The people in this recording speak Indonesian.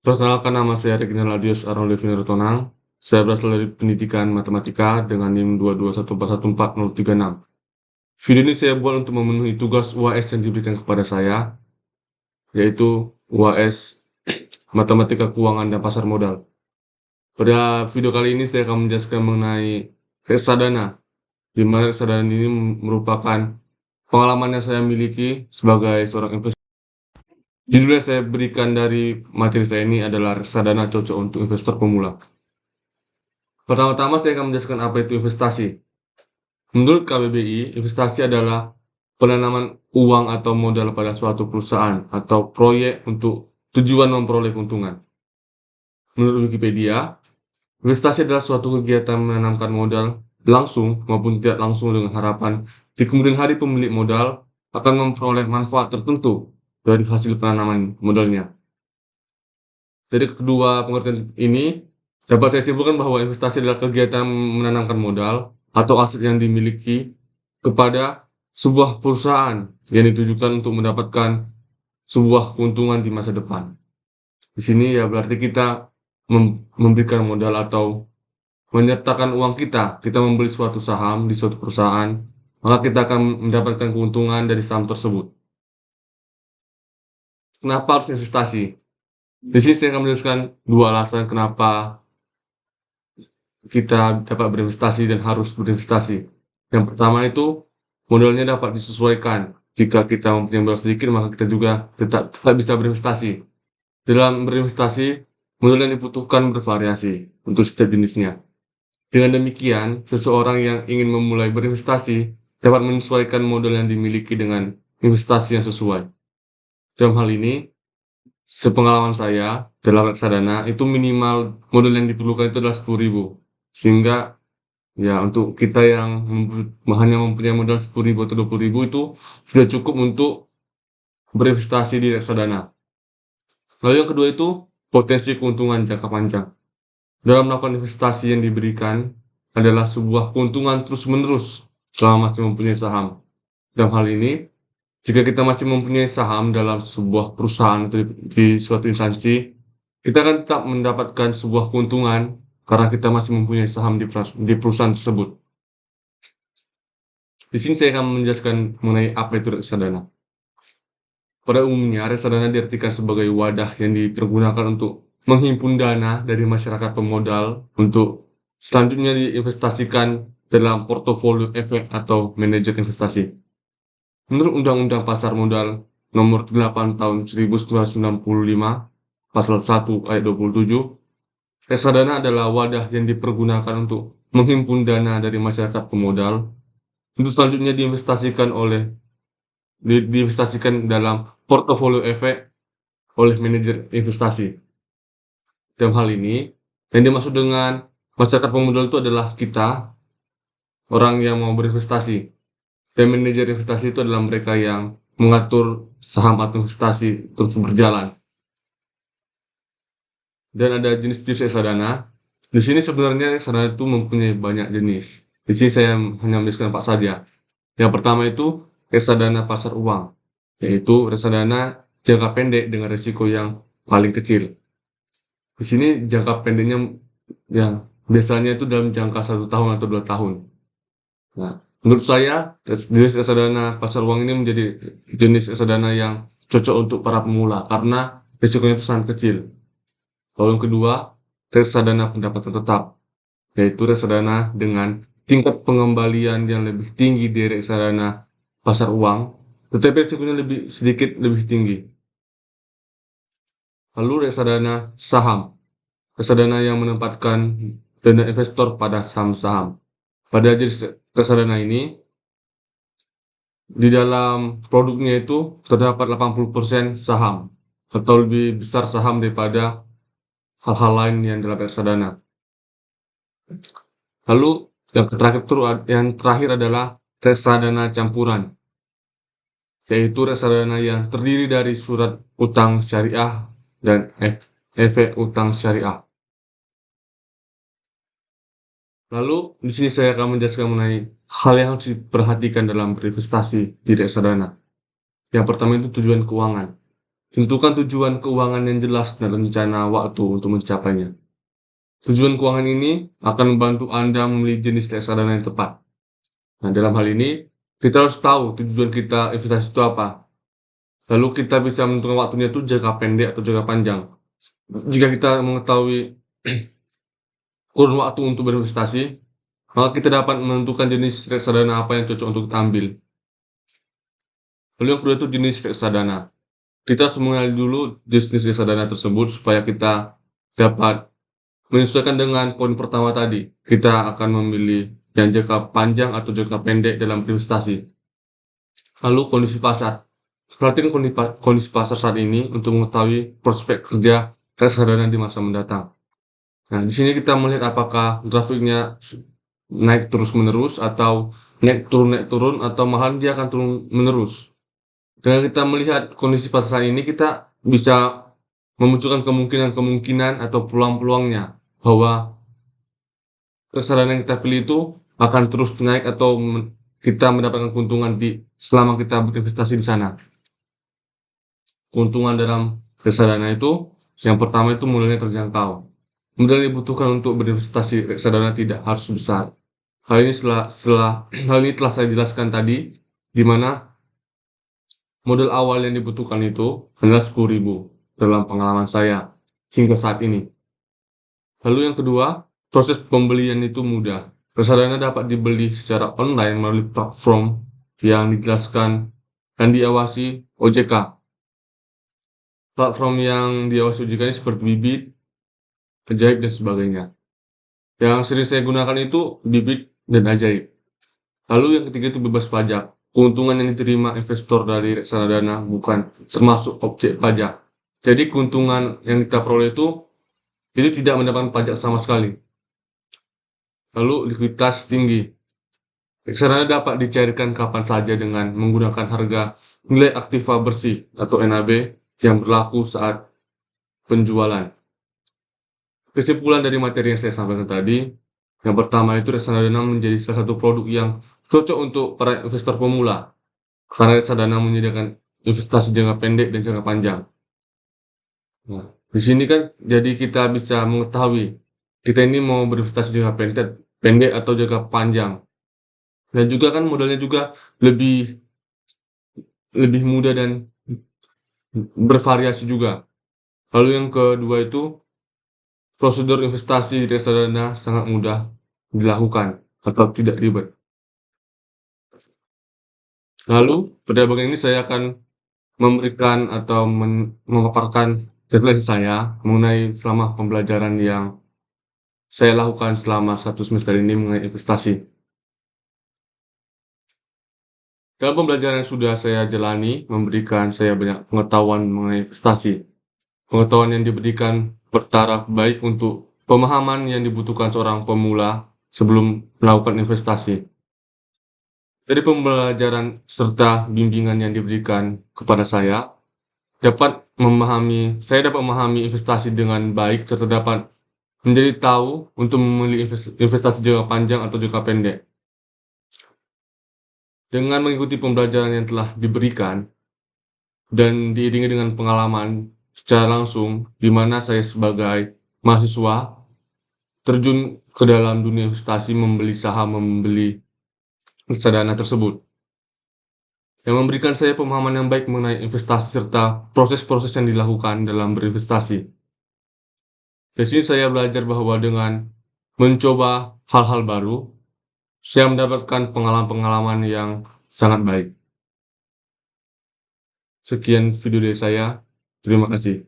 Perkenalkan, nama saya Reginald Arnold Deviner Tonang. Saya berasal dari pendidikan matematika dengan NIM 221414036. Video ini saya buat untuk memenuhi tugas UAS yang diberikan kepada saya, yaitu UAS Matematika Keuangan dan Pasar Modal. Pada video kali ini saya akan menjelaskan mengenai reksadana, di mana reksadana ini merupakan pengalaman yang saya miliki sebagai seorang investor. Judul yang saya berikan dari materi saya ini adalah reksadana cocok untuk investor pemula. Pertama-tama saya akan menjelaskan apa itu investasi. Menurut KBBI, investasi adalah penanaman uang atau modal pada suatu perusahaan atau proyek untuk tujuan memperoleh keuntungan. Menurut Wikipedia, investasi adalah suatu kegiatan menanamkan modal langsung maupun tidak langsung dengan harapan di kemudian hari pemilik modal akan memperoleh manfaat tertentu dari hasil penanaman modalnya. Dari kedua pengertian ini, dapat saya simpulkan bahwa investasi adalah kegiatan menanamkan modal atau aset yang dimiliki kepada sebuah perusahaan yang ditujukan untuk mendapatkan sebuah keuntungan di masa depan. Di sini ya berarti kita memberikan modal atau menyertakan uang kita membeli suatu saham di suatu perusahaan, maka kita akan mendapatkan keuntungan dari saham tersebut. Kenapa harus investasi? Di sini saya akan menjelaskan dua alasan kenapa kita dapat berinvestasi dan harus berinvestasi. Yang pertama itu, modalnya dapat disesuaikan. Jika kita mempunyai modal sedikit, maka kita juga tetap bisa berinvestasi. Dalam berinvestasi, modal yang dibutuhkan bervariasi untuk setiap jenisnya. Dengan demikian, seseorang yang ingin memulai berinvestasi dapat menyesuaikan modal yang dimiliki dengan investasi yang sesuai. Dalam hal ini, sepengalaman saya dalam reksadana itu minimal modal yang diperlukan itu adalah 10.000. Sehingga ya untuk kita yang hanya mempunyai modal 10.000 atau 20.000 itu sudah cukup untuk berinvestasi di reksadana. Lalu yang kedua itu potensi keuntungan jangka panjang. Dalam melakukan investasi yang diberikan adalah sebuah keuntungan terus-menerus selama masih mempunyai saham. Dalam hal ini, jika kita masih mempunyai saham dalam sebuah perusahaan atau di suatu instansi, kita akan tetap mendapatkan sebuah keuntungan karena kita masih mempunyai saham di perusahaan tersebut. Di sini saya akan menjelaskan mengenai apa itu reksadana. Pada umumnya, reksadana diartikan sebagai wadah yang dipergunakan untuk menghimpun dana dari masyarakat pemodal untuk selanjutnya diinvestasikan dalam portofolio efek atau manajer investasi. Menurut Undang-Undang Pasar Modal Nomor 8 Tahun 1995, Pasal 1 Ayat 27, reksadana adalah wadah yang dipergunakan untuk menghimpun dana dari masyarakat pemodal untuk selanjutnya diinvestasikan dalam portofolio efek oleh manajer investasi. Dalam hal ini, yang dimaksud dengan masyarakat pemodal itu adalah kita, orang yang mau berinvestasi. Dan manajer investasi itu adalah mereka yang mengatur saham atau investasi terus berjalan. Dan ada jenis-jenis reksadana. Di sini sebenarnya reksadana itu mempunyai banyak jenis. Di sini saya hanya menuliskan 4 saja. Yang pertama itu reksadana pasar uang, yaitu reksadana jangka pendek dengan risiko yang paling kecil. Di sini jangka pendeknya ya biasanya itu dalam jangka 1 tahun atau 2 tahun. Nah, menurut saya jenis reksadana pasar uang ini menjadi jenis reksadana yang cocok untuk para pemula karena risikonya itu sangat kecil. Lalu yang kedua, reksadana pendapatan tetap, yaitu reksadana dengan tingkat pengembalian yang lebih tinggi dari reksadana pasar uang, tetapi risikonya sedikit lebih tinggi. Lalu reksadana saham, reksadana yang menempatkan dana investor pada saham-saham. Pada jenis reksadana ini, di dalam produknya itu terdapat 80% saham, atau lebih besar saham daripada hal-hal lain yang dalam reksadana. Lalu yang terakhir adalah reksadana campuran, yaitu reksadana yang terdiri dari surat utang syariah dan efek utang syariah. Lalu di sini saya akan menjelaskan mengenai hal yang harus diperhatikan dalam berinvestasi di reksadana. Yang pertama itu tujuan keuangan. Tentukan tujuan keuangan yang jelas dan rencana waktu untuk mencapainya. Tujuan keuangan ini akan membantu Anda memilih jenis reksadana yang tepat. Nah, dalam hal ini, kita harus tahu tujuan kita investasi itu apa. Lalu kita bisa menentukan waktunya itu jangka pendek atau jangka panjang. Jika kita mengetahui kurun waktu untuk berinvestasi, maka kita dapat menentukan jenis reksadana apa yang cocok untuk kita ambil. Lalu yang kedua itu jenis reksadana. Kita harus mengenali dulu jenis reksadana tersebut supaya kita dapat menyesuaikan dengan poin pertama tadi. Kita akan memilih yang jangka panjang atau jangka pendek dalam berinvestasi. Lalu kondisi pasar. Perhatikan kondisi pasar saat ini untuk mengetahui prospek kerja reksadana di masa mendatang. Nah, di sini kita melihat apakah grafiknya naik terus-menerus atau naik turun atau malahan dia akan turun menerus. Dengan kita melihat kondisi pasar saat ini, kita bisa memunculkan kemungkinan-kemungkinan atau peluang-peluangnya bahwa reksadana yang kita pilih itu akan terus naik atau kita mendapatkan keuntungan selama kita berinvestasi di sana. Keuntungan dalam reksadana itu yang pertama itu modalnya terjangkau. Modal yang dibutuhkan untuk berinvestasi reksadana tidak harus besar. Hal ini telah saya jelaskan tadi, di mana modal awal yang dibutuhkan itu adalah 10.000 dalam pengalaman saya hingga saat ini. Lalu yang kedua, proses pembelian itu mudah. Reksadana dapat dibeli secara online melalui platform yang dijelaskan dan diawasi OJK. Platform yang diawasi OJK ini seperti Bibit, Ajaib, dan sebagainya. Yang sering saya gunakan itu Bibit dan Ajaib. Lalu yang ketiga itu bebas pajak. Keuntungan yang diterima investor dari reksadana bukan termasuk objek pajak. Jadi keuntungan yang kita peroleh itu tidak mendapatkan pajak sama sekali. Lalu likuiditas tinggi. Reksadana dapat dicairkan kapan saja dengan menggunakan harga nilai aktiva bersih atau NAB yang berlaku saat penjualan. Kesimpulan dari materi yang saya sampaikan tadi, yang pertama itu reksadana menjadi salah satu produk yang cocok untuk para investor pemula, karena reksadana menyediakan investasi jangka pendek dan jangka panjang. Nah, di sini kan jadi kita bisa mengetahui kita ini mau berinvestasi jangka pendek atau jangka panjang. Dan juga kan modalnya juga lebih lebih mudah dan bervariasi juga. Lalu yang kedua itu prosedur investasi di reksadana sangat mudah dilakukan atau tidak ribet. Lalu pada bagian ini saya akan memberikan atau memaparkan refleksi saya mengenai selama pembelajaran yang saya lakukan selama 1 semester ini mengenai investasi. Dalam pembelajaran yang sudah saya jalani, memberikan saya banyak pengetahuan mengenai investasi. Pengetahuan yang diberikan bertaraf baik untuk pemahaman yang dibutuhkan seorang pemula sebelum melakukan investasi. Dari pembelajaran serta bimbingan yang diberikan kepada saya dapat memahami investasi dengan baik serta dapat menjadi tahu untuk memilih investasi jangka panjang atau jangka pendek. Dengan mengikuti pembelajaran yang telah diberikan dan diiringi dengan pengalaman secara langsung di mana saya sebagai mahasiswa terjun ke dalam dunia investasi, membeli saham, membeli reksadana tersebut, yang memberikan saya pemahaman yang baik mengenai investasi serta proses-proses yang dilakukan dalam berinvestasi. Di sini saya belajar bahwa dengan mencoba hal-hal baru, saya mendapatkan pengalaman-pengalaman yang sangat baik. Sekian video dari saya. Terima kasih.